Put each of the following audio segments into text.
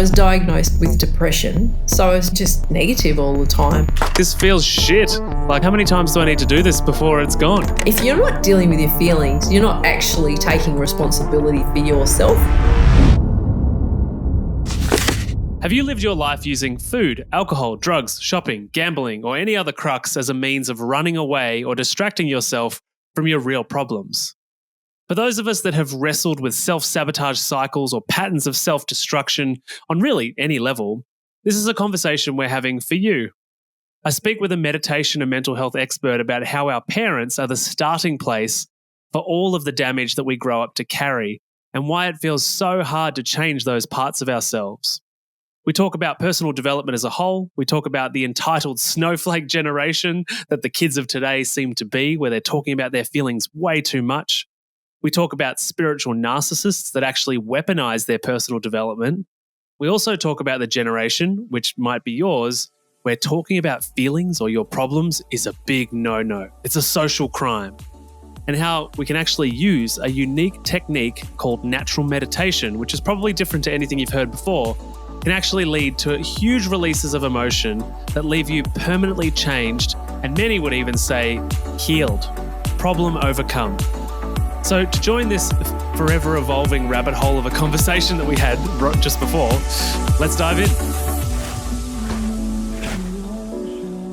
I was diagnosed with depression, so I was just negative all the time. This feels shit. Like, how many times do I need to do this before it's gone? If you're not dealing with your feelings, you're not actually taking responsibility for yourself. Have you lived your life using food, alcohol, drugs, shopping, gambling, or any other crux as a means of running away or distracting yourself from your real problems? For those of us that have wrestled with self-sabotage cycles or patterns of self-destruction on really any level, this is a conversation we're having for you. I speak with a meditation and mental health expert about how our parents are the starting place for all of the damage that we grow up to carry and why it feels so hard to change those parts of ourselves. We talk about personal development as a whole. We talk about the entitled snowflake generation that the kids of today seem to be, where they're talking about their feelings way too much. We talk about spiritual narcissists that actually weaponize their personal development. We also talk about the generation, which might be yours, where talking about feelings or your problems is a big no-no. It's a social crime. And how we can actually use a unique technique called natural meditation, which is probably different to anything you've heard before, can actually lead to huge releases of emotion that leave you permanently changed, and many would even say healed, problem overcome. So to join this forever evolving rabbit hole of a conversation that we had just before, let's dive in.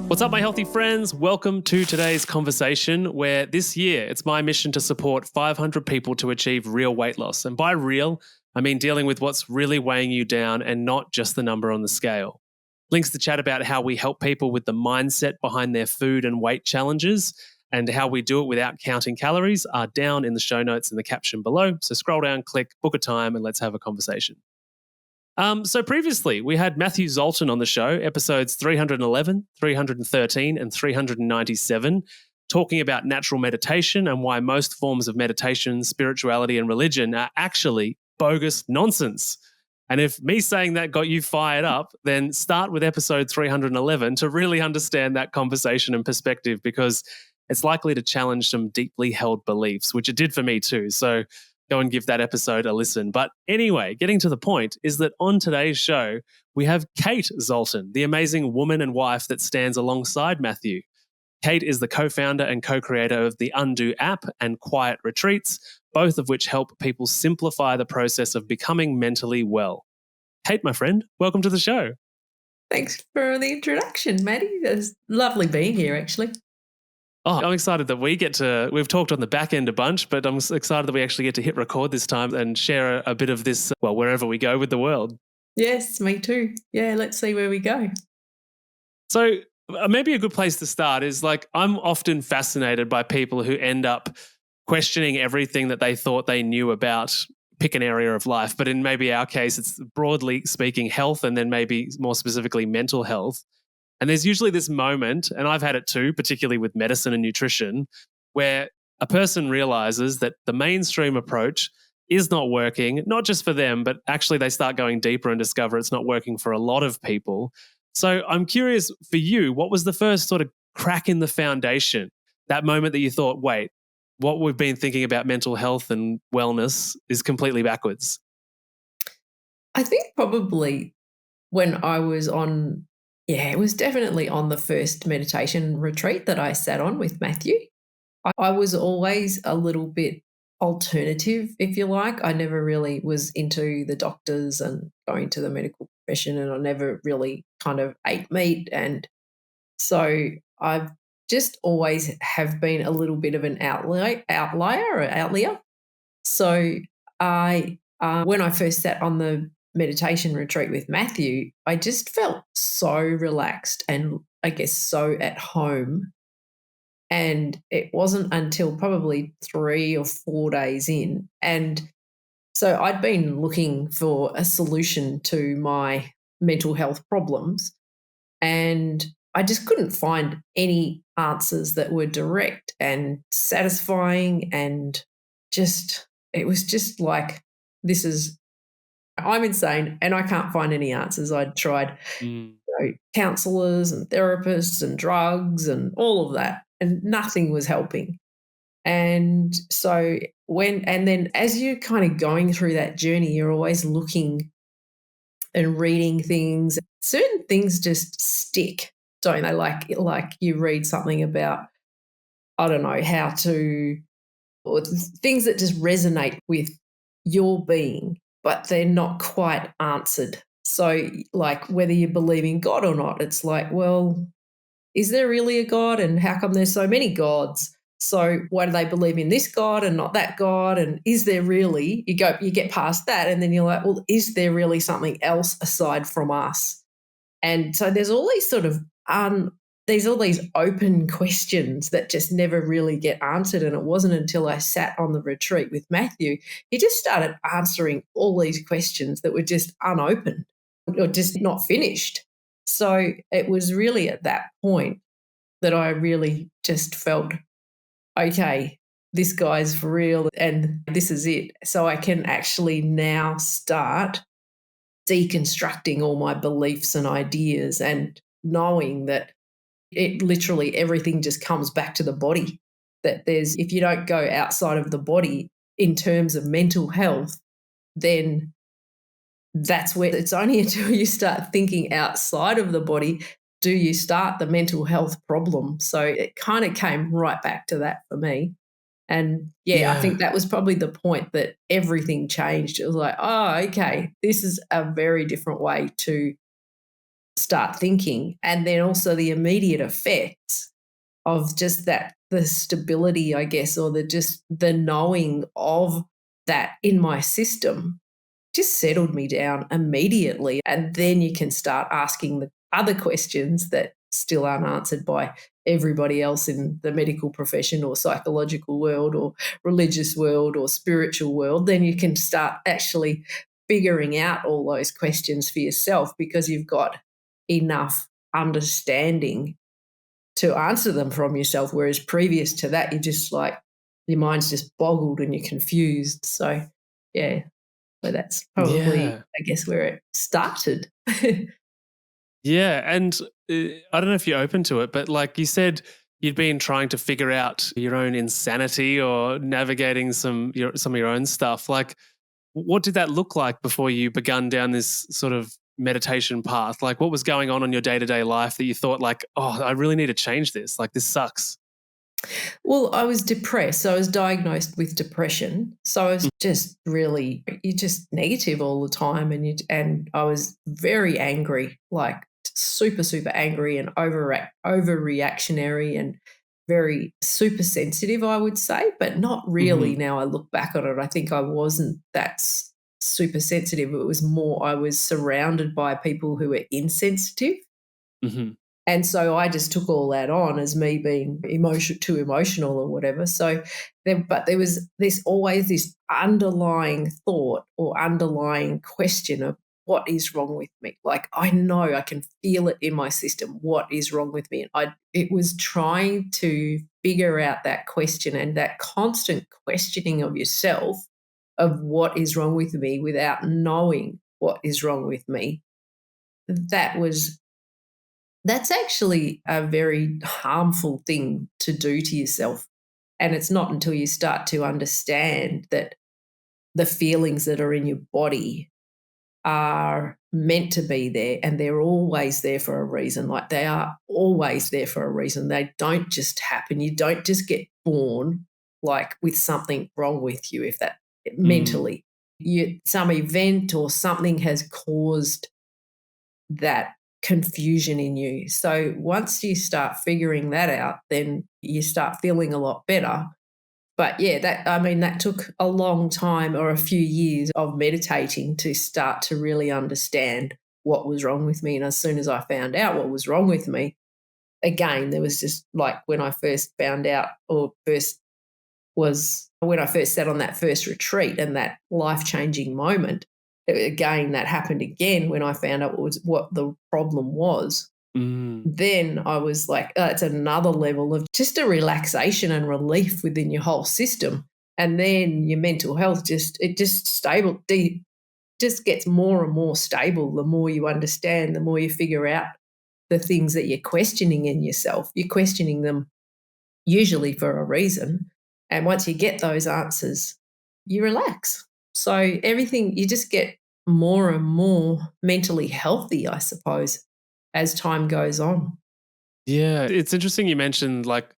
What's up, my healthy friends? Welcome to today's conversation, where this year it's my mission to support 500 people to achieve real weight loss. And by real, I mean dealing with what's really weighing you down and not just the number on the scale. Links to chat about how we help people with the mindset behind their food and weight challenges and how we do it without counting calories are down in the show notes in the caption below. So scroll down, click, book a time, and let's have a conversation. So previously, we had Matthew Zoltan on the show, episodes 311, 313, and 397, talking about natural meditation and why most forms of meditation, spirituality, and religion are actually bogus nonsense. And if me saying that got you fired up, then start with episode 311 to really understand that conversation and perspective, because it's likely to challenge some deeply held beliefs, which it did for me too. So go and give that episode a listen. But anyway, getting to the point is that on today's show, we have Cate Zoltan, the amazing woman and wife that stands alongside Matthew. Cate is the co-founder and co-creator of the Undo app and Quiet Retreats, both of which help people simplify the process of becoming mentally well. Cate, my friend, welcome to the show. Thanks for the introduction, Maddie. It's lovely being here, actually. Oh, I'm excited that we've talked on the back end a bunch, but I'm excited that we actually get to hit record this time and share a bit of this, wherever we go with the world. Yes, me too. Yeah, let's see where we go. So maybe a good place to start is I'm often fascinated by people who end up questioning everything that they thought they knew about, pick an area of life. But in maybe our case, it's broadly speaking health, and then maybe more specifically mental health. And there's usually this moment, and I've had it too, particularly with medicine and nutrition, where a person realizes that the mainstream approach is not working, not just for them, but actually they start going deeper and discover it's not working for a lot of people. So I'm curious for you, what was the first sort of crack in the foundation, that moment that you thought, wait, what we've been thinking about mental health and wellness is completely backwards? I think probably when I was it was definitely on the first meditation retreat that I sat on with Matthew. I was always a little bit alternative, if you like. I never really was into the doctors and going to the medical profession, and I never really kind of ate meat. And so I've just always have been a little bit of an outlier. So when I first sat on the meditation retreat with Matthew, I just felt so relaxed and I guess so at home. And it wasn't until probably 3 or 4 days in. And so I'd been looking for a solution to my mental health problems, and I just couldn't find any answers that were direct and satisfying, and it was just like, I'm insane and I can't find any answers. I'd tried counselors and therapists and drugs and all of that, and nothing was helping. And so then as you're kind of going through that journey, you're always looking and reading things. Certain things just stick, don't they? Like you read something about, I don't know, how to, or things that just resonate with your being, but they're not quite answered. So, like whether you believe in God or not, it's like, well, is there really a God? And how come there's so many gods? So why do they believe in this God and not that God? And is there really, you get past that, and then you're like, well, is there really something else aside from us? And so there's all these sort of there's all these open questions that just never really get answered. And it wasn't until I sat on the retreat with Matthew, he just started answering all these questions that were just unopened or just not finished. So it was really at that point that I really just felt, okay, this guy's for real and this is it. So I can actually now start deconstructing all my beliefs and ideas and knowing that it literally everything just comes back to the body. That there's, if you don't go outside of the body in terms of mental health, then that's where it's only until you start thinking outside of the body do you start the mental health problem. So it kind of came right back to that for me. And yeah, I think Yeah. that was probably the point that everything changed. It was like, oh, okay, this is a very different way to start thinking. And then also the immediate effects of just that, the stability, I guess, or the just the knowing of that in my system just settled me down immediately. And then you can start asking the other questions that still aren't answered by everybody else in the medical profession or psychological world or religious world or spiritual world. Then you can start actually figuring out all those questions for yourself because you've got enough understanding to answer them from yourself. Whereas previous to that, you're just like, your mind's just boggled and you're confused. So, yeah, so that's probably, Yeah. I guess, where it started. Yeah. And I don't know if you're open to it, but like you said, you'd been trying to figure out your own insanity or navigating some of your own stuff. Like, what did that look like before you begun down this sort of meditation path? Like, what was going on in your day to day life that you thought, like, oh, I really need to change this? Like, this sucks. Well, I was depressed. So I was diagnosed with depression. So I was just really, you're just negative all the time. And I was very angry, like super, super angry and overreactionary and very super sensitive, I would say, but not really. Mm-hmm. Now I look back on it, I think I wasn't that super sensitive. It was more, I was surrounded by people who were insensitive. Mm-hmm. And so I just took all that on as me being too emotional or whatever. So but there was this always this underlying thought or underlying question of what is wrong with me? Like I know I can feel it in my system. What is wrong with me? And it was trying to figure out that question and that constant questioning of yourself of what is wrong with me without knowing what is wrong with me. That was That's actually a very harmful thing to do to yourself. And it's not until you start to understand that the feelings that are in your body are meant to be there and they're always there for a reason. Like they are always there for a reason. They don't just happen. You don't just get born like with something wrong with you, if that Mm. mentally. Some event or something has caused that confusion in you. So once you start figuring that out, then you start feeling a lot better. But yeah, that took a long time or a few years of meditating to start to really understand what was wrong with me. And as soon as I found out what was wrong with me, again, there was just like when I first found out or first was when I first sat on that first retreat and that life changing moment. Again, that happened again when I found out what the problem was. Mm. Then I was like, it's another level of just a relaxation and relief within your whole system. And then your mental health just gets more and more stable. The more you understand, the more you figure out the things that you're questioning in yourself. You're questioning them usually for a reason. And once you get those answers, you relax. So everything, you just get more and more mentally healthy, I suppose, as time goes on. Yeah, it's interesting you mentioned like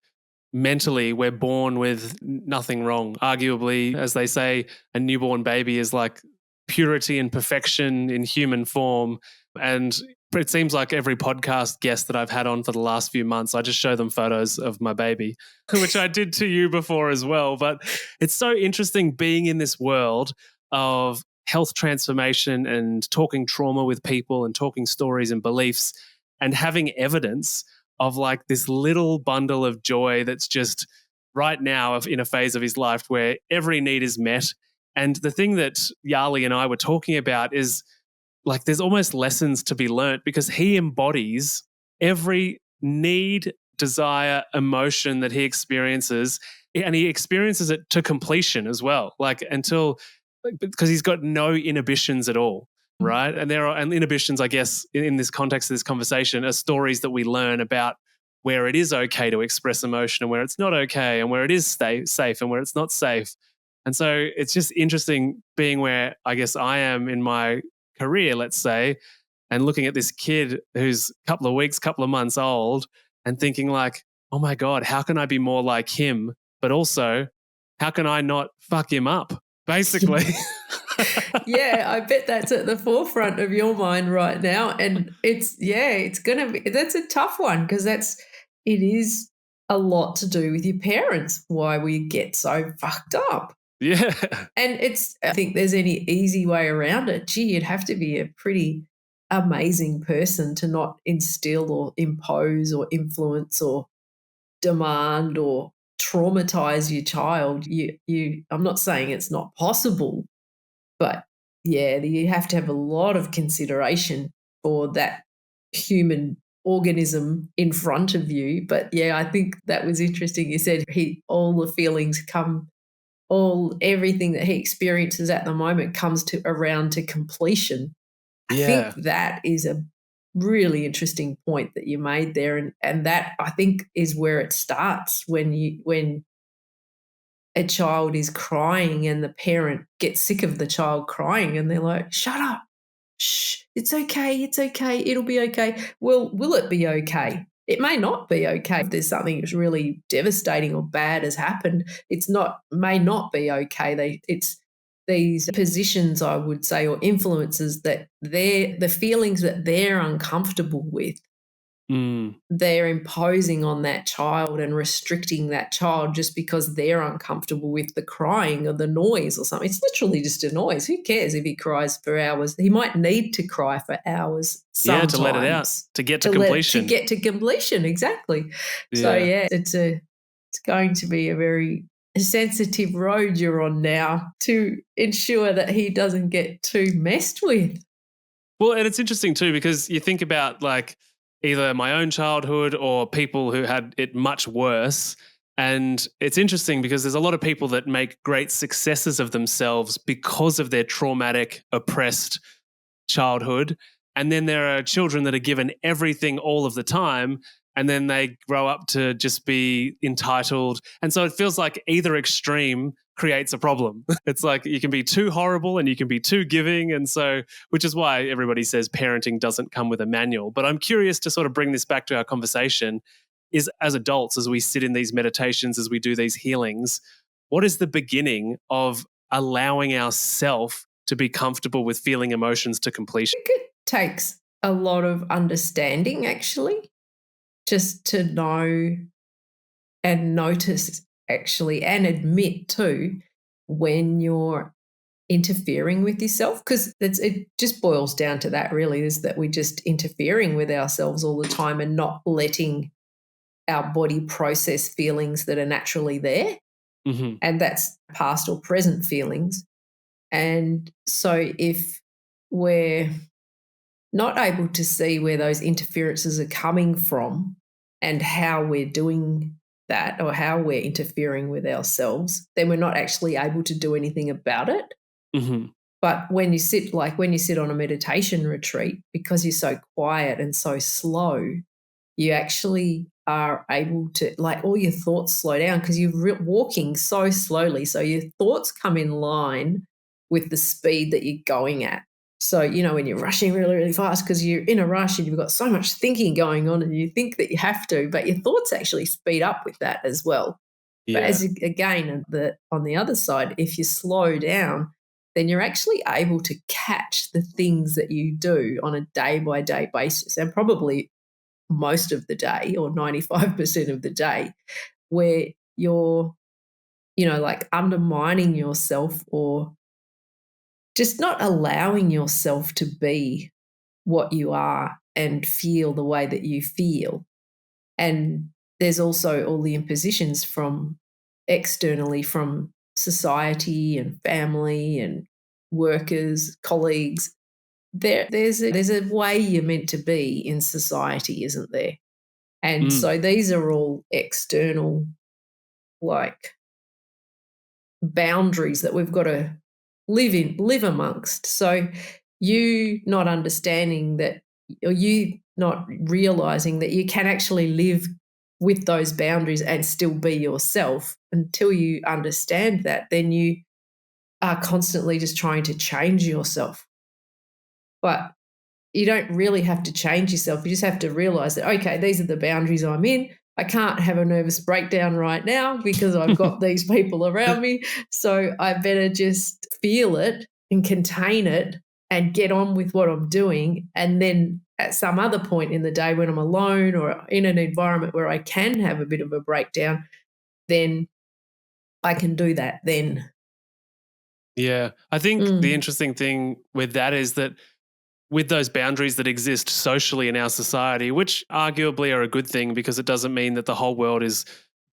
mentally we're born with nothing wrong. Arguably, as they say, a newborn baby is like purity and perfection in human form. And it seems like every podcast guest that I've had on for the last few months, I just show them photos of my baby, which I did to you before as well. But it's so interesting being in this world of health transformation and talking trauma with people and talking stories and beliefs and having evidence of like this little bundle of joy that's just right now in a phase of his life where every need is met. And the thing that Yali and I were talking about is like there's almost lessons to be learnt because he embodies every need, desire, emotion that he experiences, and he experiences it to completion as well. Like until because he's got no inhibitions at all, right? And there are and inhibitions, I guess, in this context of this conversation, are stories that we learn about where it is okay to express emotion and where it's not okay, and where it is safe and where it's not safe. And so it's just interesting being where I guess I am in my career, let's say, and looking at this kid who's a couple of weeks, couple of months old, and thinking like, oh my God, how can I be more like him? But also, how can I not fuck him up? Basically. Yeah, I bet that's at the forefront of your mind right now. And it's gonna be that's a tough one because it is a lot to do with your parents, why we get so fucked up. Yeah. And I think there's any easy way around it. Gee, you'd have to be a pretty amazing person to not instill or impose or influence or demand or traumatize your child. I'm not saying it's not possible, but yeah, you have to have a lot of consideration for that human organism in front of you. But yeah, I think that was interesting. You said all the feelings come, all everything that he experiences at the moment comes to around to completion. I think Yeah. that is a really interesting point that you made there, and that I think is where it starts when a child is crying and the parent gets sick of the child crying and they're like, "Shut up. Shh, it's okay, it'll be okay." Well, will it be okay? It may not be okay if there's something that's really devastating or bad has happened. May not be okay. It's these positions, I would say, or influences that the feelings that they're uncomfortable with, Mm. they're imposing on that child and restricting that child just because they're uncomfortable with the crying or the noise or something. It's literally just a noise. Who cares if he cries for hours? He might need to cry for hours Yeah, to let it out, sometimes to get to to completion. get to completion. Exactly. So Yeah. yeah, it's going to be a very sensitive road you're on now to ensure that he doesn't get too messed with. Well, and it's interesting too because you think about like either my own childhood or people who had it much worse. And it's interesting because there's a lot of people that make great successes of themselves because of their traumatic, oppressed childhood. And then there are children that are given everything all of the time. And then they grow up to just be entitled. And so it feels like either extreme creates a problem. It's like you can be too horrible and you can be too giving. And so, which is why everybody says parenting doesn't come with a manual. But I'm curious to sort of bring this back to our conversation is as adults, as we sit in these meditations, as we do these healings, what is the beginning of allowing ourself to be comfortable with feeling emotions to completion? I think it takes a lot of understanding actually, just to know and notice actually and admit too when you're interfering with yourself because it just boils down to that really is that we're just interfering with ourselves all the time and not letting our body process feelings that are naturally there, Hmm. and that's past or present feelings. And so if we're not able to see where those interferences are coming from and how we're doing that or how we're interfering with ourselves, then we're not actually able to do anything about it. Hmm. But when you sit on a meditation retreat, because you're so quiet and so slow, you actually are able to, like, all your thoughts slow down because you're walking so slowly. So your thoughts come in line with the speed that you're going at. So, when you're rushing really, really fast because you're in a rush and you've got so much thinking going on and you think that you have to, but your thoughts actually speed up with that as well. But Yeah. again, on the other side, if you slow down, then you're actually able to catch the things that you do on a day by day basis, and probably most of the day or 95% of the day, where you're, like undermining yourself or just not allowing yourself to be what you are and feel the way that you feel. And there's also all the impositions from externally from society and family and workers, colleagues. There's a way you're meant to be in society, isn't there? And Mm. so these are all external, like, boundaries that we've got to live amongst. So you not understanding that, or you not realizing that you can actually live with those boundaries and still be yourself. Until you understand that, then you are constantly just trying to change yourself. But you don't really have to change yourself. You just have to realize that, okay, these are the boundaries I'm in. I can't have a nervous breakdown right now because I've got these people around me. So I better just feel it and contain it and get on with what I'm doing. And then at some other point in the day when I'm alone or in an environment where I can have a bit of a breakdown, then I can do that then. Yeah. I think the Mm. interesting thing with that is that with those boundaries that exist socially in our society, which arguably are a good thing because it doesn't mean that the whole world is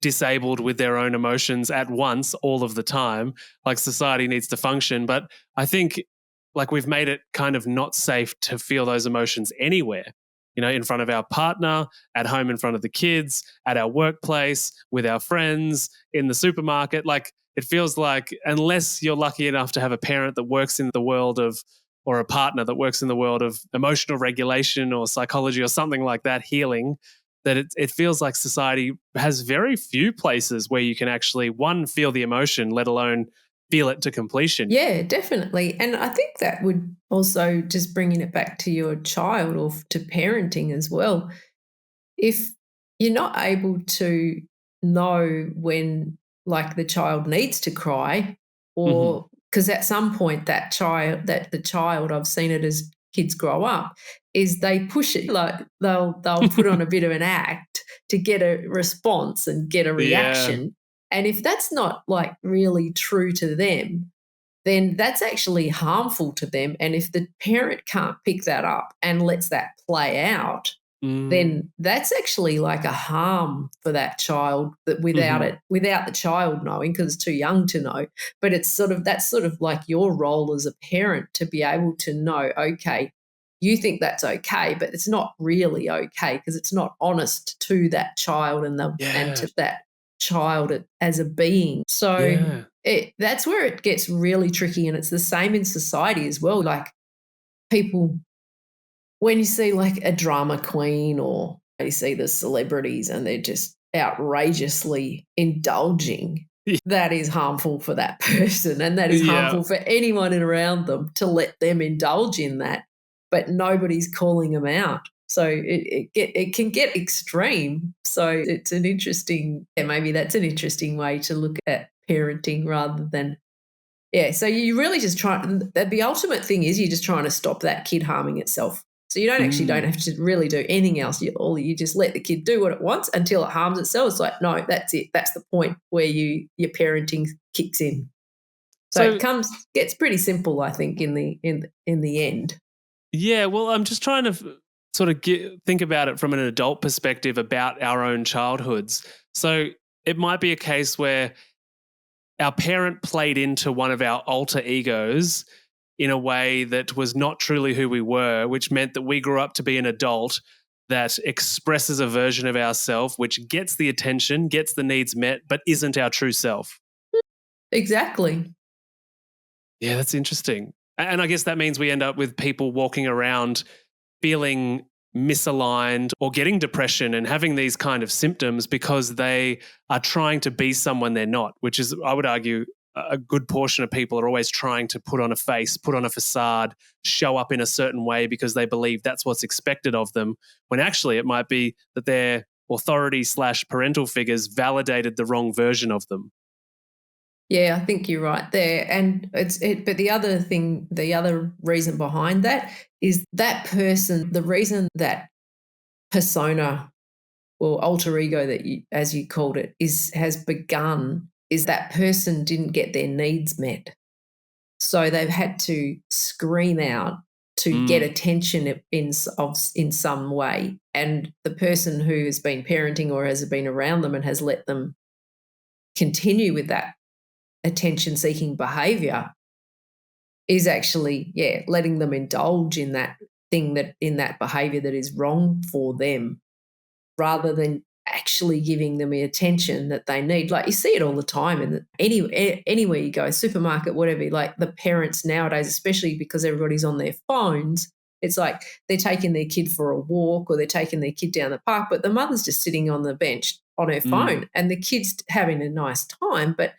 disabled with their own emotions at once all of the time. Like society needs to function. But I think like we've made it kind of not safe to feel those emotions anywhere, in front of our partner, at home in front of the kids, at our workplace, with our friends, in the supermarket. Like it feels like unless you're lucky enough to have a parent that works in the world of or a partner that works in the world of emotional regulation or psychology or something like that, healing, that it feels like society has very few places where you can actually, one, feel the emotion, let alone feel it to completion. Yeah, definitely. And I think that would also, just bringing it back to your child or to parenting as well, if you're not able to know when, like, the child needs to cry, Hmm. or because at some point that the child, I've seen it as kids grow up, is they push it, like they'll put on a bit of an act to get a response and get a Yeah. reaction. And if that's not like really true to them, then that's actually harmful to them. And if the parent can't pick that up and lets that play out, Mm. then that's actually like a harm for that child, that Hmm. without the child knowing, because it's too young to know. But that's sort of like your role as a parent to be able to know, okay, you think that's okay, but it's not really okay because it's not honest to that child and Yeah. to that child as a being. So Yeah. that's where it gets really tricky, and it's the same in society as well. Like, people, when you see like a drama queen or you see the celebrities and they're just outrageously indulging, that is harmful for that person, and that is Yeah. harmful for anyone around them to let them indulge in that, but nobody's calling them out. So it can get extreme. So it's an interesting, yeah, maybe that's an interesting way to look at parenting rather than, yeah, so you really just try, the ultimate thing is you're just trying to stop that kid harming itself. So you don't Mm. have to really do anything else. You just let the kid do what it wants until it harms itself. It's like, no, that's it. That's the point where your parenting kicks in. So So gets pretty simple, I think, in the end. yeah, well, I'm just trying to sort of think about it from an adult perspective about our own childhoods. So it might be a case where our parent played into one of our alter egos in a way that was not truly who we were, which meant that we grew up to be an adult that expresses a version of ourselves which gets the attention, gets the needs met, but isn't our true self. Exactly. Yeah, that's interesting. And I guess that means we end up with people walking around feeling misaligned or getting depression and having these kind of symptoms because they are trying to be someone they're not, which is, I would argue, a good portion of people are always trying to put on a face, put on a facade, show up in a certain way because they believe that's what's expected of them, when actually it might be that their authority slash parental figures validated the wrong version of them. Yeah, I think you're right there. And but the other thing, the other reason behind that is that person, the reason that persona or alter ego that you, as you called it, has begun is that person didn't get their needs met. So they've had to scream out to get Mm, attention in some way. And the person who has been parenting or has been around them and has let them continue with that attention seeking behavior is actually, yeah, letting them indulge in that thing, that in that behavior that is wrong for them, rather than actually giving them the attention that they need. Like, you see it all the time in anywhere you go, supermarket, whatever. Like, the parents nowadays, especially because everybody's on their phones, it's like they're taking their kid for a walk or they're taking their kid down the park, but the mother's just sitting on the bench on her mm, phone and the kid's having a nice time. But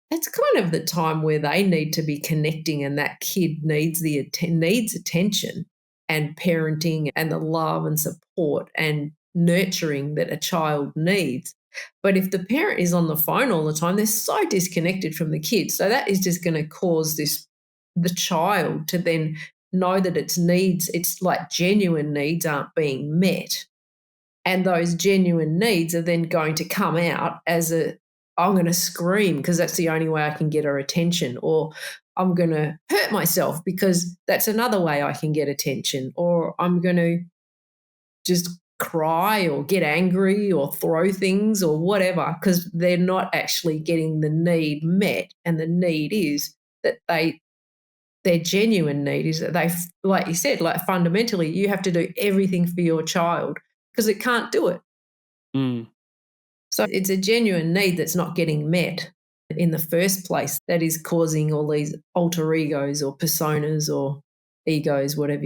it's kind of the time where they need to be connecting, and that kid needs needs attention and parenting and the love and support and nurturing that a child needs. But if the parent is on the phone all the time, they're so disconnected from the kid. So that is just going to cause the child to then know that its like genuine needs aren't being met, and those genuine needs are then going to come out as I'm going to scream because that's the only way I can get her attention, or I'm going to hurt myself because that's another way I can get attention, or I'm going to just cry or get angry or throw things or whatever, because they're not actually getting the need met. And the need is that their genuine need is that like you said, like, fundamentally, you have to do everything for your child because it can't do it. mm. So it's a genuine need that's not getting met in the first place that is causing all these alter egos or personas or egos, whatever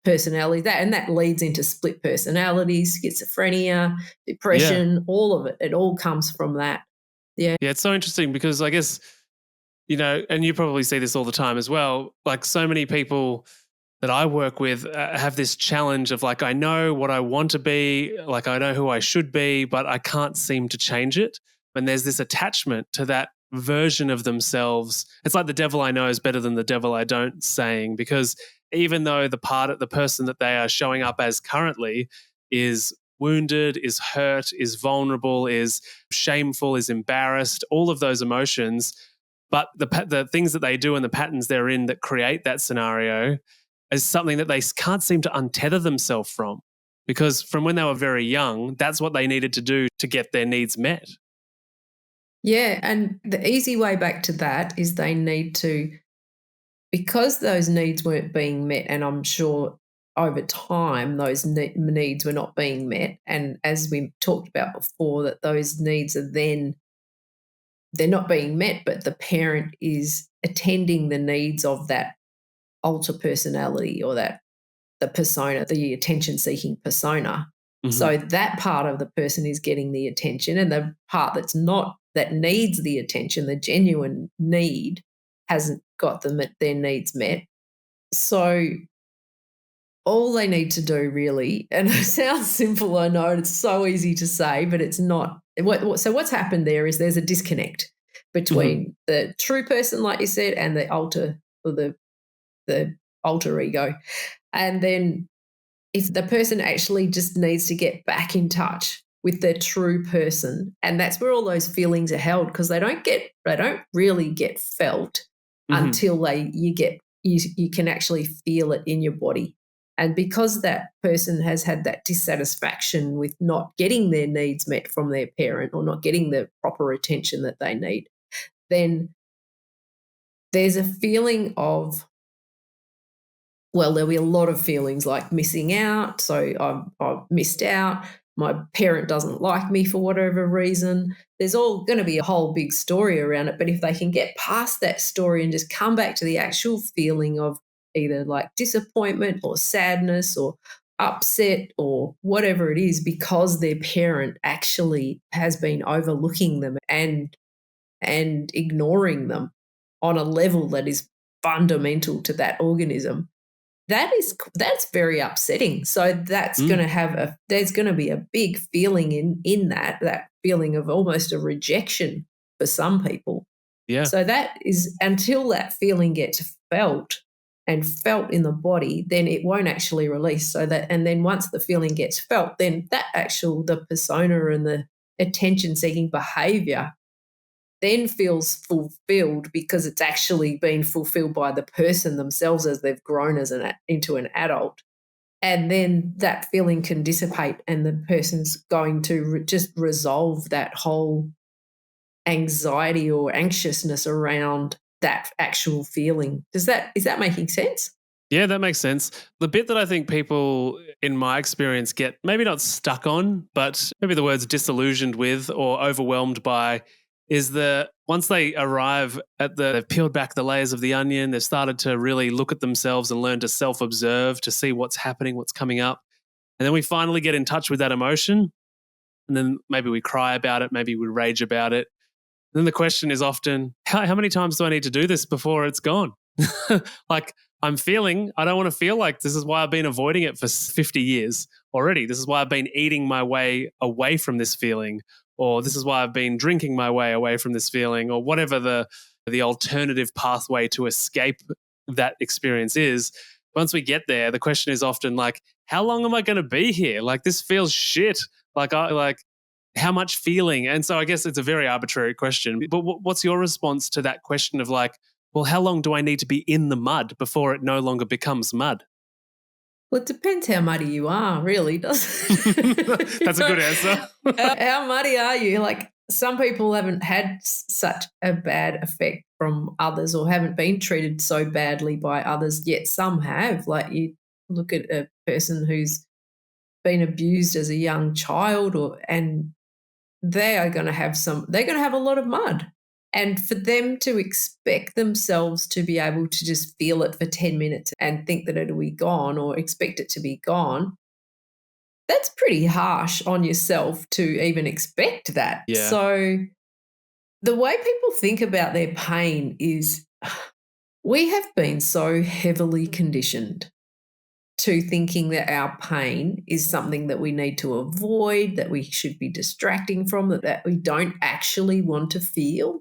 personality that, and that leads into split personalities, schizophrenia, Yeah. depression, all of it. It all comes from that. Yeah. Yeah, it's so interesting because I guess, and you probably see this all the time as well. Like so many people that I work with have this challenge of like, I know what I want to be, like I know who I should be, but I can't seem to change it. And there's this attachment to that version of themselves. It's like the devil I know is better than the devil I don't saying, because even though the person that they are showing up as currently is wounded, is hurt, is vulnerable, is shameful, is embarrassed, all of those emotions, but the things that they do and the patterns they're in that create that scenario is something that they can't seem to untether themselves from, because from when they were very young, that's what they needed to do to get their needs met. Yeah. And the easy way back to that is they need to, because those needs weren't being met, and I'm sure over time those needs were not being met. And as we talked about before, that those needs are then they're not being met, but the parent is attending the needs of that alter personality or that the persona, the attention seeking persona. Hmm. So that part of the person is getting the attention, and the part that's not, that needs the attention, the genuine need, hasn't got their needs met. So all they need to do really, and it sounds simple, I know, and it's so easy to say, but it's not. So what's happened there is there's a disconnect Hmm. between the true person, like you said, and the alter, or the alter ego. And then if the person actually just needs to get back in touch with their true person, and that's where all those feelings are held, because they don't really get felt Hmm. until you can actually feel it in your body. And because that person has had that dissatisfaction with not getting their needs met from their parent or not getting the proper attention that they need, then there's a feeling of, well, there'll be a lot of feelings like missing out. So I've missed out. My parent doesn't like me for whatever reason. There's all going to be a whole big story around it. But if they can get past that story and just come back to the actual feeling of either like disappointment or sadness or upset or whatever it is, because their parent actually has been overlooking them and and ignoring them on a level that is fundamental to that organism, that's very upsetting. So that's going Mm, to have there's going to be a big feeling in that feeling of almost a rejection for some people. yeah. So that is until that feeling gets felt and felt in the body, then it won't actually release. So that, and then once the feeling gets felt, then the persona and the attention seeking behavior then feels fulfilled because it's actually been fulfilled by the person themselves as they've grown into an adult. And then that feeling can dissipate and the person's going to just resolve that whole anxiety or anxiousness around that actual feeling. Is that making sense? Yeah, that makes sense. The bit that I think people, in my experience, get maybe not stuck on, but maybe the words disillusioned with or overwhelmed by is the once they arrive at they've peeled back the layers of the onion, they've started to really look at themselves and learn to self observe, to see what's happening, what's coming up. And then we finally get in touch with that emotion. And then maybe we cry about it, maybe we rage about it. Then the question is often, how many times do I need to do this before it's gone? Like, I don't want to feel like this is why I've been avoiding it for 50 years already. This is why I've been eating my way away from this feeling, or this is why I've been drinking my way away from this feeling, or whatever the alternative pathway to escape that experience is. Once we get there, the question is often like, how long am I going to be here? Like, this feels shit. Like how much feeling? And so I guess it's a very arbitrary question. But what's your response to that question of like, well, how long do I need to be in the mud before it no longer becomes mud? Well, it depends how muddy you are, really, doesn't it? You That's a know, good answer. how muddy are you? Like some people haven't had such a bad effect from others or haven't been treated so badly by others, yet some have. Like you look at a person who's been abused as a young child and they're going to have a lot of mud. And for them to expect themselves to be able to just feel it for 10 minutes and think that it'll be gone or expect it to be gone, that's pretty harsh on yourself to even expect that. Yeah. So the way people think about their pain is we have been so heavily conditioned to thinking that our pain is something that we need to avoid, that we should be distracting from, that we don't actually want to feel.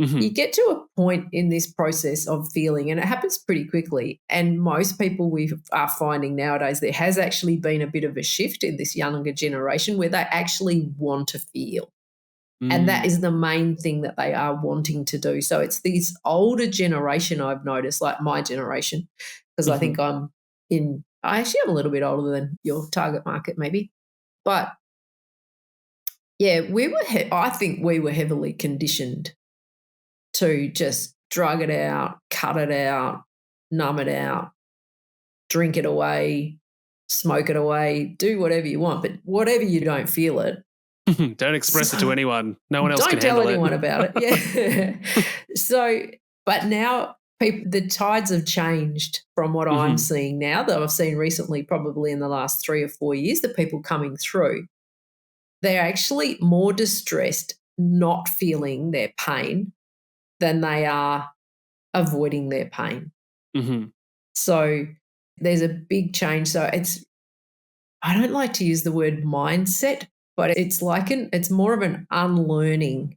You Hmm. get to a point in this process of feeling, and it happens pretty quickly. And most people we are finding nowadays, there has actually been a bit of a shift in this younger generation where they actually want to feel. And that Mm. is the main thing that they are wanting to do. So it's this older generation I've noticed, like my generation, because I Hmm. think I actually am a little bit older than your target market, maybe. But yeah, I think we were heavily conditioned to just drug it out, cut it out, numb it out, drink it away, smoke it away, do whatever you want, but whatever you don't feel it. Don't express it to So anyone. No one else can don't tell handle it. anyone about it. Yeah. So, but now the tides have changed from what I'm Hmm. seeing now that I've seen recently, probably in the last 3 or 4 years, the people coming through, they're actually more distressed not feeling their pain than they are avoiding their pain. Hmm. So there's a big change. So I don't like to use the word mindset, but it's more of an unlearning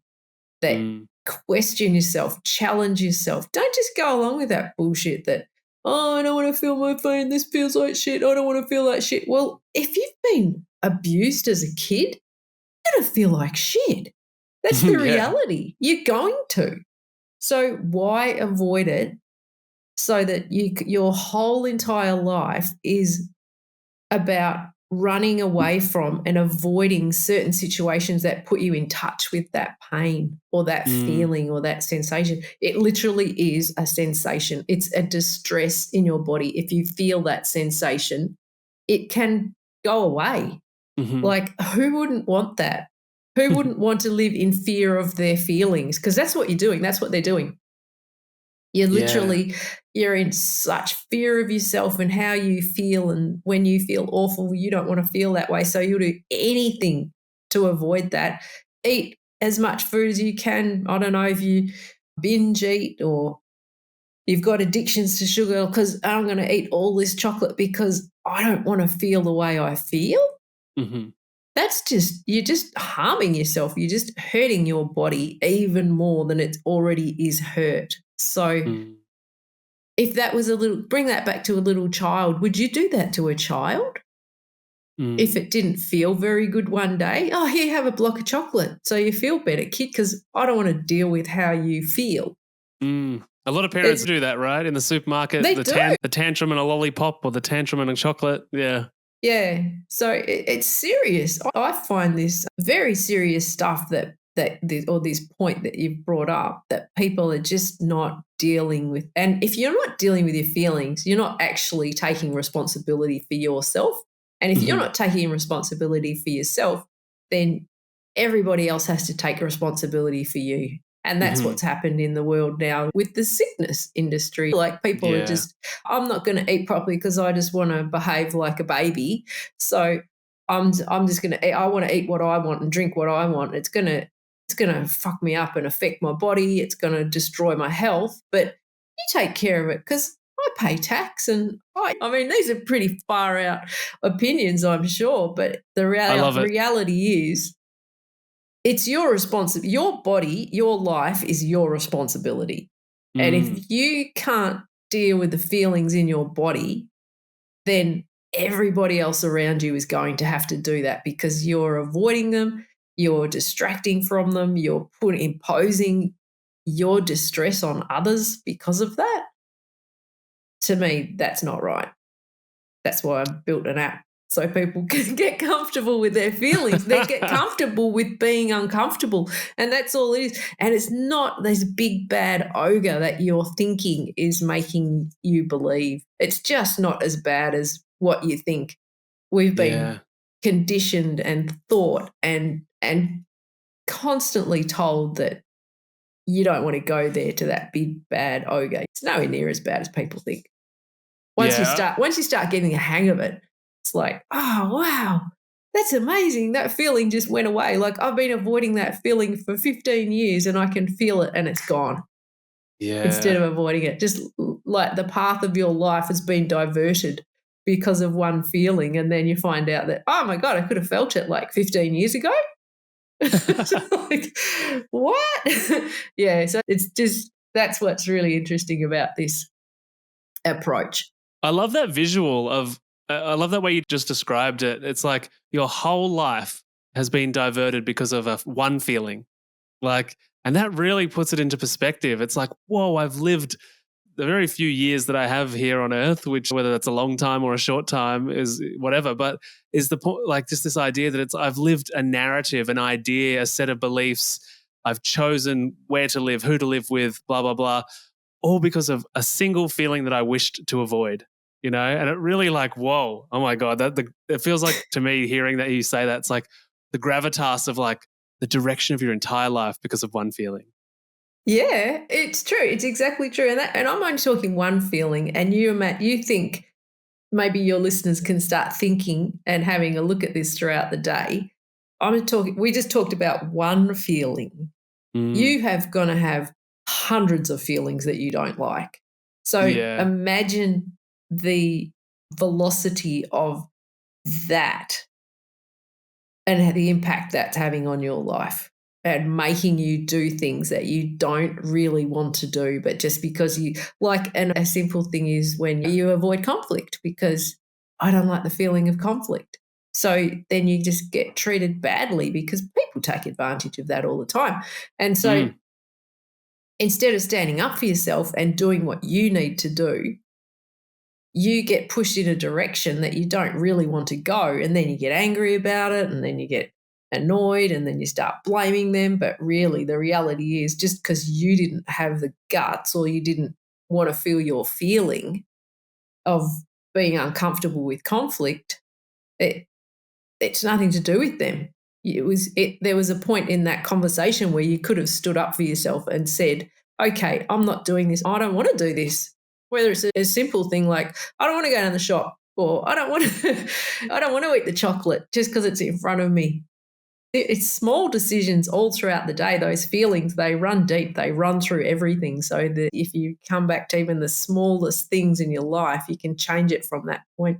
that Mm. question yourself, challenge yourself. Don't just go along with that bullshit that, oh, I don't want to feel my pain. This feels like shit. I don't want to feel that shit. Well, if you've been abused as a kid, you're going to feel like shit. That's the Yeah. reality. You're going to. So why avoid it so that your whole entire life is about running away from and avoiding certain situations that put you in touch with that pain or that Mm. feeling or that sensation. It literally is a sensation. It's a distress in your body. If you feel that sensation, it can go away. Hmm. Like, who wouldn't want that? Who wouldn't want to live in fear of their feelings? Because that's what you're doing. That's what they're doing. You're Yeah. literally you're in such fear of yourself and how you feel, and when you feel awful, you don't want to feel that way. So you'll do anything to avoid that. Eat as much food as you can. I don't know if you binge eat or you've got addictions to sugar because I'm going to eat all this chocolate because I don't want to feel the way I feel. Hmm. That's just, you're just harming yourself. You're just hurting your body even more than it already is hurt. So, Mm. if that was a little, bring that back to a little child, would you do that to a child? If Mm. it didn't feel very good one day, oh, here, have a block of chocolate so you feel better, kid, because I don't want to deal with how you feel. Mm. A lot of parents It's, do that, right? In the supermarket, they the do. the tantrum and a lollipop or the tantrum and a chocolate. Yeah. Yeah. So it's serious. I find this very serious stuff or this point that you've brought up that people are just not dealing with. And if you're not dealing with your feelings, you're not actually taking responsibility for yourself. And if you're Hmm. not taking responsibility for yourself, then everybody else has to take responsibility for you. And that's Hmm. what's happened in the world now with the sickness industry. Like people are Yeah. just, I'm not going to eat properly because I just want to behave like a baby. So I'm just going to eat. I want to eat what I want and drink what I want. It's going to fuck me up and affect my body. It's going to destroy my health. But you take care of it because I pay tax and I mean, these are pretty far out opinions, I'm sure. But the I love it. reality is it's your responsibility. Your body, your life is your responsibility. And Mm. if you can't deal with the feelings in your body, then everybody else around you is going to have to do that because you're avoiding them, you're distracting from them, you're imposing your distress on others because of that. To me, that's not right. That's why I built an app so people can get comfortable with their feelings. They get comfortable with being uncomfortable. And that's all it is. And it's not this big bad ogre that you're thinking is making you believe. It's just not as bad as what you think. We've been Yeah. conditioned and thought and constantly told that you don't want to go there to that big bad ogre. It's nowhere near as bad as people think. Yeah. Once you start getting a hang of it, it's like, oh wow, that's amazing. That feeling just went away. Like I've been avoiding that feeling for 15 years and I can feel it and it's gone instead Yeah. of avoiding it. Just like the path of your life has been diverted because of one feeling. And then you find out that, oh my God, I could have felt it like 15 years ago. Like, what? Yeah. So it's just, that's what's really interesting about this approach. I love that visual of, I love that way you just described it. It's like your whole life has been diverted because of one feeling. Like, and that really puts it into perspective. It's like, whoa, I've lived the very few years that I have here on earth, which whether that's a long time or a short time is whatever, but is the point, like just this idea that I've lived a narrative, an idea, a set of beliefs. I've chosen where to live, who to live with, blah, blah, blah, all because of a single feeling that I wished to avoid, and it really like, whoa, oh my God, it feels like to me hearing that you say that, it's like the gravitas of like the direction of your entire life because of one feeling. Yeah, it's true. It's exactly true. And I'm only talking one feeling. And you think maybe your listeners can start thinking and having a look at this throughout the day. We just talked about one feeling. Mm. You have going to have hundreds of feelings that you don't like. So Yeah. imagine the velocity of that and the impact that's having on your life and making you do things that you don't really want to do, but just because you like. And a simple thing is when you avoid conflict because I don't like the feeling of conflict. So then you just get treated badly because people take advantage of that all the time. And so Mm. instead of standing up for yourself and doing what you need to do, you get pushed in a direction that you don't really want to go. And then you get angry about it and then you get annoyed and then you start blaming them. But really, the reality is just because you didn't have the guts or you didn't want to feel your feeling of being uncomfortable with conflict, it, it's nothing to do with them. There was a point in that conversation where you could have stood up for yourself and said, okay, I'm not doing this. I don't want to do this. Whether it's a simple thing like I don't want to go down the shop or I don't want to I don't want to eat the chocolate just because it's in front of me. It's small decisions all throughout the day. Those feelings, they run deep, they run through everything. So that if you come back to even the smallest things in your life, you can change it from that point.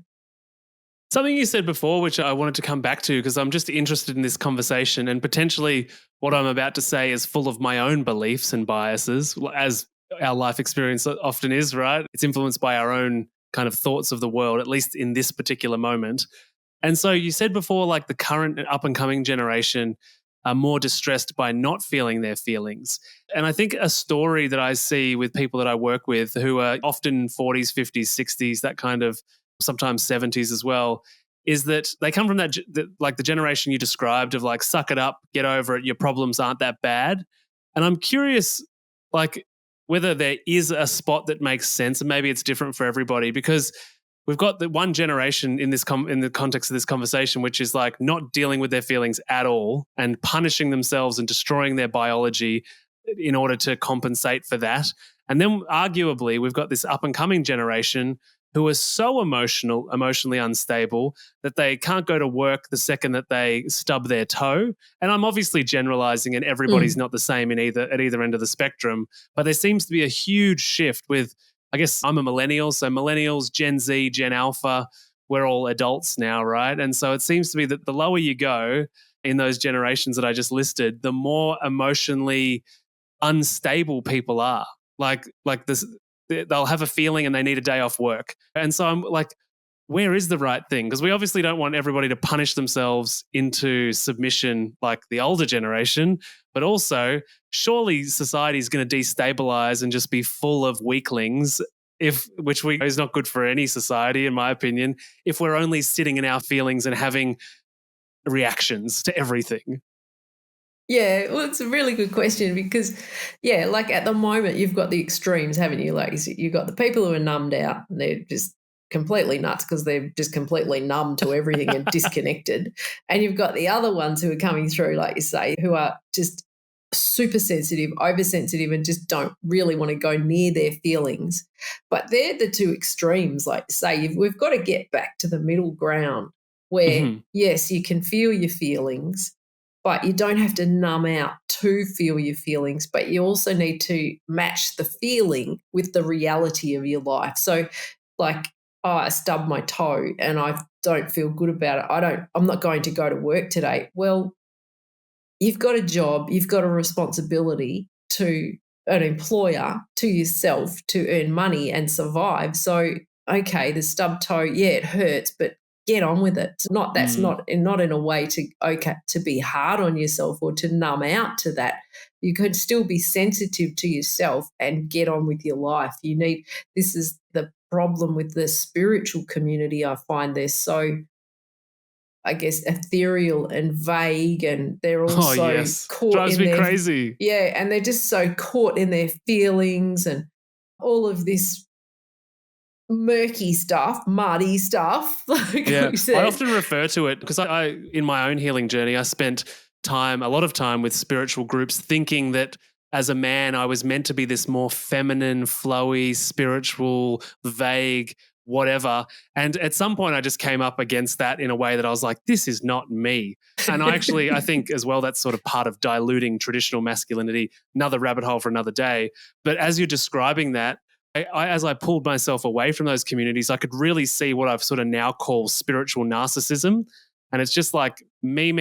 Something you said before, which I wanted to come back to because I'm just interested in this conversation, and potentially what I'm about to say is full of my own beliefs and biases, as our life experience often is, right? It's influenced by our own kind of thoughts of the world, at least in this particular moment. And so you said before, like the current and up and coming generation are more distressed by not feeling their feelings. And I think a story that I see with people that I work with who are often 40s, 50s, 60s, that kind of sometimes 70s as well, is that they come from like the generation you described of like, suck it up, get over it, your problems aren't that bad. And I'm curious, like, whether there is a spot that makes sense, and maybe it's different for everybody, because we've got the one generation in this in the context of this conversation, which is like not dealing with their feelings at all and punishing themselves and destroying their biology in order to compensate for that. And then arguably, we've got this up and coming generation who are so emotionally unstable that they can't go to work the second that they stub their toe. And I'm obviously generalizing, and everybody's Mm. not the same at either end of the spectrum. But there seems to be a huge shift with, I guess I'm a millennial, so millennials, Gen Z, Gen Alpha, we're all adults now, right? And so it seems to be that the lower you go in those generations that I just listed, the more emotionally unstable people are. Like this, they'll have a feeling and they need a day off work. And so I'm like, where is the right thing? Because we obviously don't want everybody to punish themselves into submission like the older generation, but also surely society is going to destabilize and just be full of weaklings, if which we is not good for any society, in my opinion, if we're only sitting in our feelings and having reactions to everything. Yeah, well, it's a really good question because, yeah, like at the moment, you've got the extremes, haven't you? Like, you've got the people who are numbed out, and they're just completely nuts because they're just completely numb to everything and disconnected. And you've got the other ones who are coming through, like you say, who are just super sensitive, oversensitive, and just don't really want to go near their feelings. But they're the two extremes, like you say. We've got to get back to the middle ground where, Mhm. yes, you can feel your feelings, but you don't have to numb out to feel your feelings, but you also need to match the feeling with the reality of your life. So, like, oh, I stubbed my toe and I don't feel good about it. I'm not going to go to work today. Well, you've got a job, you've got a responsibility to an employer, to yourself to earn money and survive. So, okay, the stub toe, yeah, it hurts, but get on with it. That's Mm. not in a way to to be hard on yourself or to numb out to that. You could still be sensitive to yourself and get on with your life. This is the problem with the spiritual community. I find they're so, I guess, ethereal and vague, and they're Oh, also yes. caught Drives in me their, crazy. yeah, and they're just so caught in their feelings and all of this murky stuff, muddy stuff, like Yeah, we I said. often refer to it because in my own healing journey, I spent a lot of time with spiritual groups thinking that as a man, I was meant to be this more feminine, flowy, spiritual, vague, whatever. And at some point, I just came up against that in a way that I was like, this is not me. And I think as well, that's sort of part of diluting traditional masculinity, another rabbit hole for another day. But as you're describing that, as I pulled myself away from those communities, I could really see what I've sort of now call spiritual narcissism. And it's just like me all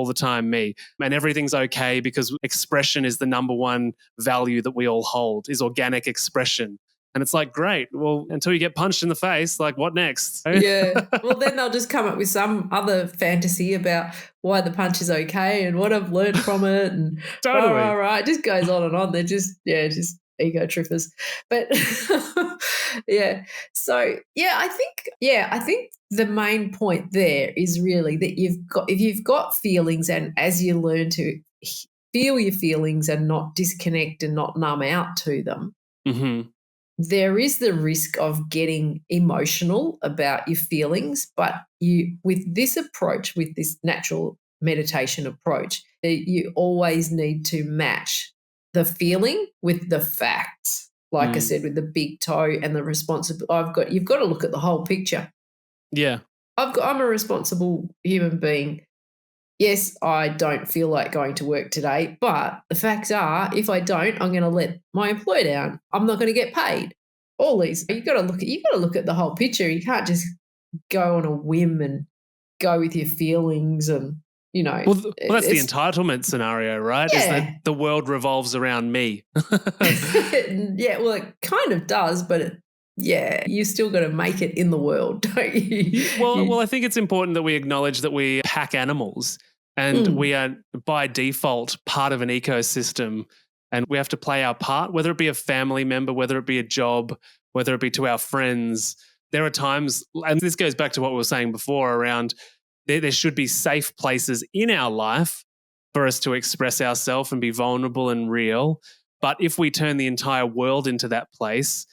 the time, me. And everything's okay because expression is the number one value that we all hold, is organic expression. And it's like, great. Well, until you get punched in the face, like what next? Yeah. Well, then they'll just come up with some other fantasy about why the punch is okay and what I've learned from it and Totally. It just goes on and on. They're just, yeah, just ego trippers. But yeah. So I think the main point there is really that if you've got feelings, and as you learn to feel your feelings and not disconnect and not numb out to them, Hmm. there is the risk of getting emotional about your feelings, but you with this approach, with this natural meditation approach, you always need to match the feeling with the facts. Like I Mm. said, with the big toe and the responsibility, you've got to look at the whole picture. Yeah. I'm a responsible human being. Yes, I don't feel like going to work today, but the facts are, if I don't, I'm going to let my employer down. I'm not going to get paid. All these, you got to look at the whole picture. You can't just go on a whim and go with your feelings, and That's the it's entitlement scenario, right? Is that yeah. the world revolves around me. Yeah, well, it kind of does, but yeah, you still got to make it in the world, don't you? Well, I think it's important that we acknowledge that we pack animals and Mm, we are by default part of an ecosystem and we have to play our part, whether it be a family member, whether it be a job, whether it be to our friends. There are times, and this goes back to what we were saying before around there should be safe places in our life for us to express ourselves and be vulnerable and real. But if we turn the entire world into that place,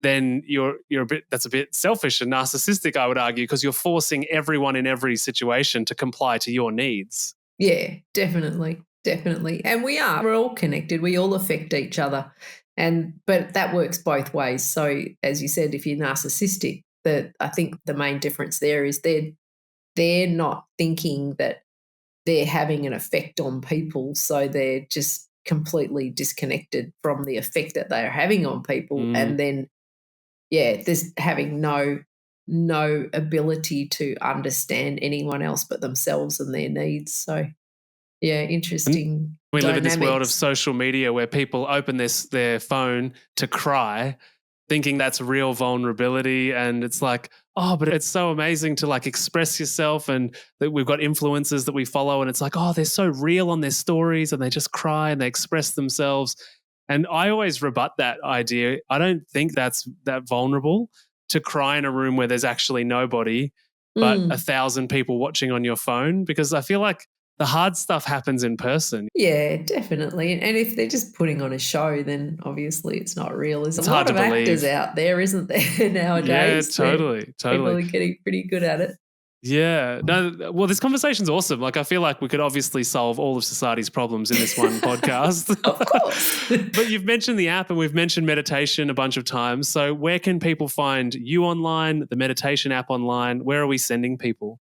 then you're a bit that's a bit selfish and narcissistic, I would argue, because you're forcing everyone in every situation to comply to your needs. yeah, definitely, definitely. And we're all connected. We all affect each other, but that works both ways. So, as you said, if you're narcissistic, I think the main difference there is they're not thinking that they're having an effect on people, so they're just completely disconnected from the effect that they are having on people, Mm. and then yeah, there's having no ability to understand anyone else but themselves and their needs. So yeah, And interesting we live in this world of dynamics. social media where people open their phone to cry, thinking that's real vulnerability. And it's like, oh, but it's so amazing to like express yourself. And that we've got influencers that we follow, and it's like, oh, they're so real on their stories and they just cry and they express themselves. And I always rebut that idea. I don't think that's that vulnerable to cry in a room where there's actually nobody, but Mm, 1,000 people watching on your phone, because I feel like the hard stuff happens in person. yeah, definitely. And if they're just putting on a show, then obviously it's not real. There's a It's hard lot to of actors believe. out there, isn't there, Yeah, nowadays? totally, People totally. are getting pretty good at it. Yeah. No, well, this conversation's awesome. Like, I feel like we could obviously solve all of society's problems in this one podcast. Of course. But you've mentioned the app and we've mentioned meditation a bunch of times. So, where can people find you online, the meditation app online? Where are we sending people?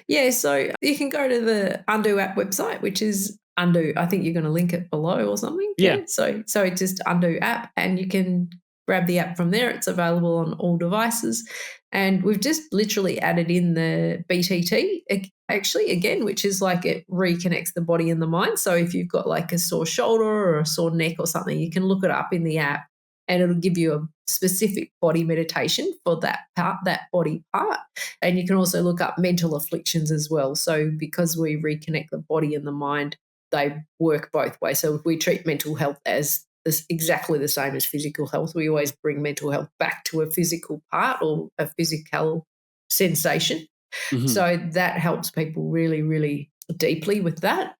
Yeah, so you can go to the Undo app website, which is Undo. I think you're going to link it below or something. Yeah. Yeah, so just Undo app, and you can grab the app from there. It's available on all devices, and we've just literally added in the BTT actually again, which is like it reconnects the body and the mind. So if you've got like a sore shoulder or a sore neck or something, you can look it up in the app, and it'll give you a specific body meditation for that part, that body part. And you can also look up mental afflictions as well. So, because we reconnect the body and the mind, they work both ways. So, if we treat mental health as exactly the same as physical health, we always bring mental health back to a physical part or a physical sensation. Mhm. So, that helps people really, really deeply with that.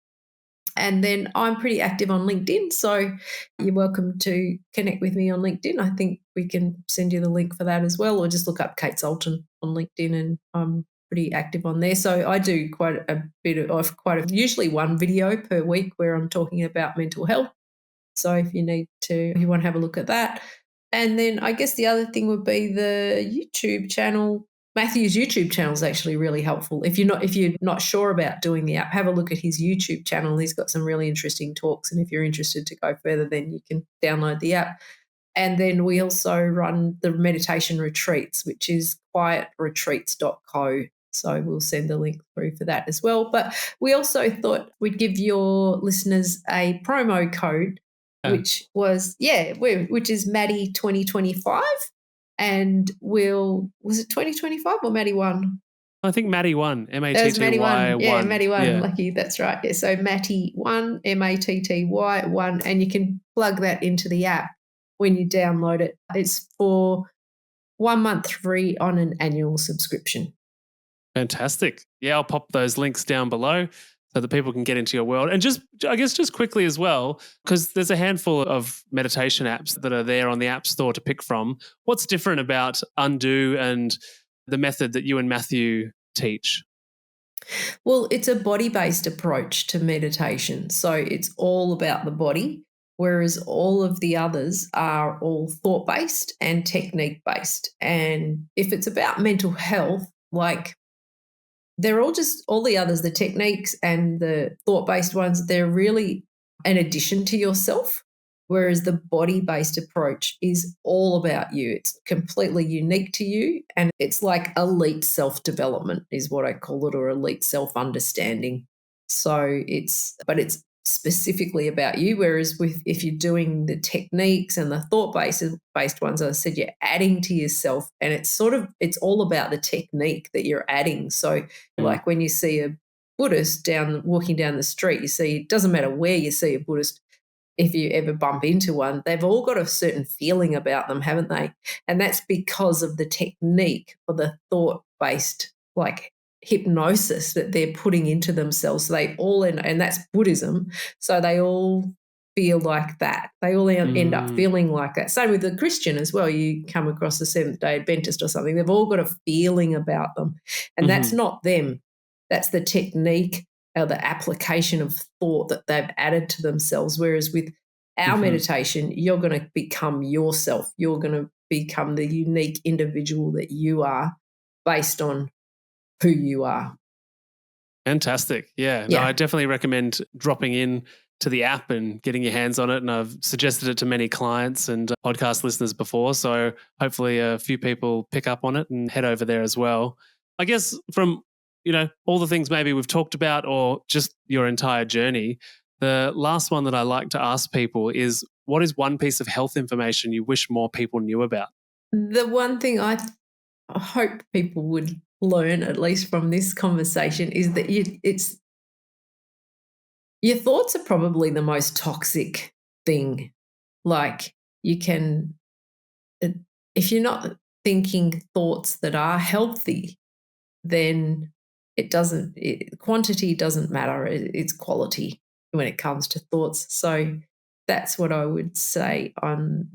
And then I'm pretty active on LinkedIn. So you're welcome to connect with me on LinkedIn. I think we can send you the link for that as well, or just look up Cate Zoltan on LinkedIn, and I'm pretty active on there. So I do quite a bit of usually one video per week where I'm talking about mental health. So if you want to have a look at that. And then I guess the other thing would be the YouTube channel. Matthew's YouTube channel is actually really helpful. If you're not sure about doing the app, have a look at his YouTube channel. He's got some really interesting talks. And if you're interested to go further, then you can download the app. And then we also run the meditation retreats, which is quietretreats.co. So we'll send the link through for that as well. But we also thought we'd give your listeners a promo code, Yeah. which is Maddie 2025. And was it 2025 or Maddie 1? I think Matty won, M A That T was T Matty Y 1. Yeah, 1. Matty 1. Yeah. Lucky, that's right. Yeah, so Matty 1, Matty 1, and you can plug that into the app when you download it. It's for 1 month free on an annual subscription. Fantastic. Yeah, I'll pop those links down below so that people can get into your world. And I guess, just quickly as well, because there's a handful of meditation apps that are there on the App Store to pick from. What's different about Undo and the method that you and Matthew teach? Well, it's a body based approach to meditation. So it's all about the body, whereas all of the others are all thought based and technique based. And if it's about mental health, like they're all just all the others, the techniques and the thought-based ones, they're really an addition to yourself, whereas the body-based approach is all about you. It's completely unique to you, and it's like elite self-development is what I call it, or elite self-understanding. So it's specifically about you, whereas with if you're doing the techniques and the thought based ones, as I said, you're adding to yourself, and it's all about the technique that you're adding. So Mm. like when you see a Buddhist walking down the street, you see it doesn't matter where you see a Buddhist, if you ever bump into one, they've all got a certain feeling about them, haven't they? And that's because of the technique or the thought based, like hypnosis that they're putting into themselves. So they all, and that's Buddhism. So they all feel like that. They all end up Mm. feeling like that. Same with the Christian as well. You come across a Seventh day Adventist or something, they've all got a feeling about them. And that's Mhm. not them, that's the technique or the application of thought that they've added to themselves. Whereas with our Mhm. meditation, you're going to become yourself. You're going to become the unique individual that you are based on who you are. Fantastic. Yeah. No, I Yeah. definitely recommend dropping in to the app and getting your hands on it. And I've suggested it to many clients and podcast listeners before. So hopefully a few people pick up on it and head over there as well. I guess from, all the things maybe we've talked about or just your entire journey, the last one that I like to ask people is, what is one piece of health information you wish more people knew about? The one thing I hope people would learn, at least from this conversation, is that your thoughts are probably the most toxic thing. Like you can, uh, if you're not thinking thoughts that are healthy, then quantity doesn't matter. It's quality when it comes to thoughts. So that's what I would say on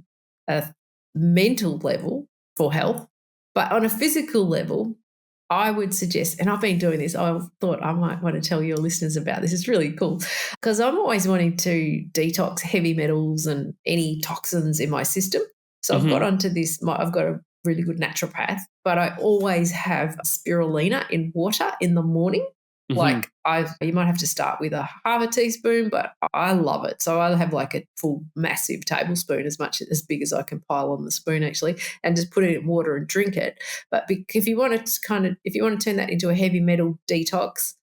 a mental level for health. But on a physical level, I would suggest, and I've been doing this, I thought I might want to tell your listeners about this. It's really cool because I'm always wanting to detox heavy metals and any toxins in my system. So I've got Hmm. onto this, I've got a really good naturopath, but I always have spirulina in water in the morning. Hmm. Like you might have to start with a half a teaspoon, but I love it. So I'll have like a full massive tablespoon, as big as I can pile on the spoon actually, and just put it in water and drink it. But if you want to turn that into a heavy metal detox,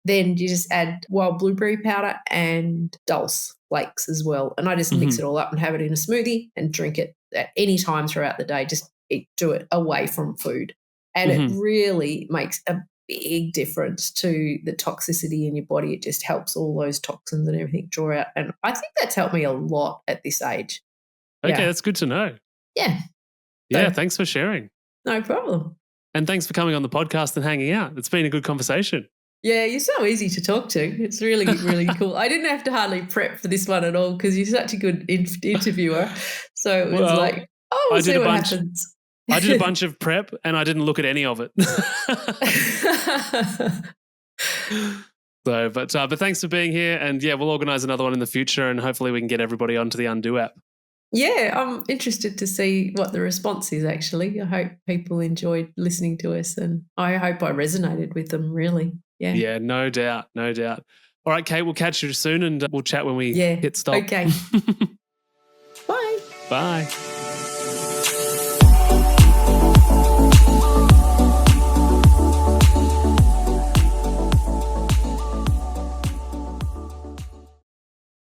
then you just add wild blueberry powder and dulse flakes as well. And I just mix Hmm. it all up and have it in a smoothie and drink it at any time throughout the day. Just do it away from food. And it Hmm. really makes a big difference to the toxicity in your body. It just helps all those toxins and everything draw out. And I think that's helped me a lot at this age. Okay, Yeah. that's good to know. Yeah. Yeah, So thanks for sharing. no problem. And thanks for coming on the podcast and hanging out. It's been a good conversation. Yeah, you're so easy to talk to. It's really, really cool. I didn't have to hardly prep for this one at all because you're such a good interviewer. So it was Well, like, oh, we'll I did see a what bunch. happens. I did a bunch of prep and I didn't look at any of it. But thanks for being here. And yeah, we'll organize another one in the future and hopefully we can get everybody onto the Undo app. Yeah, I'm interested to see what the response is actually. I hope people enjoyed listening to us and I hope I resonated with them really. Yeah. Yeah, no doubt. No doubt. All right, Kate, we'll catch you soon and we'll chat when we Yeah. hit stop. Okay. Bye. Bye.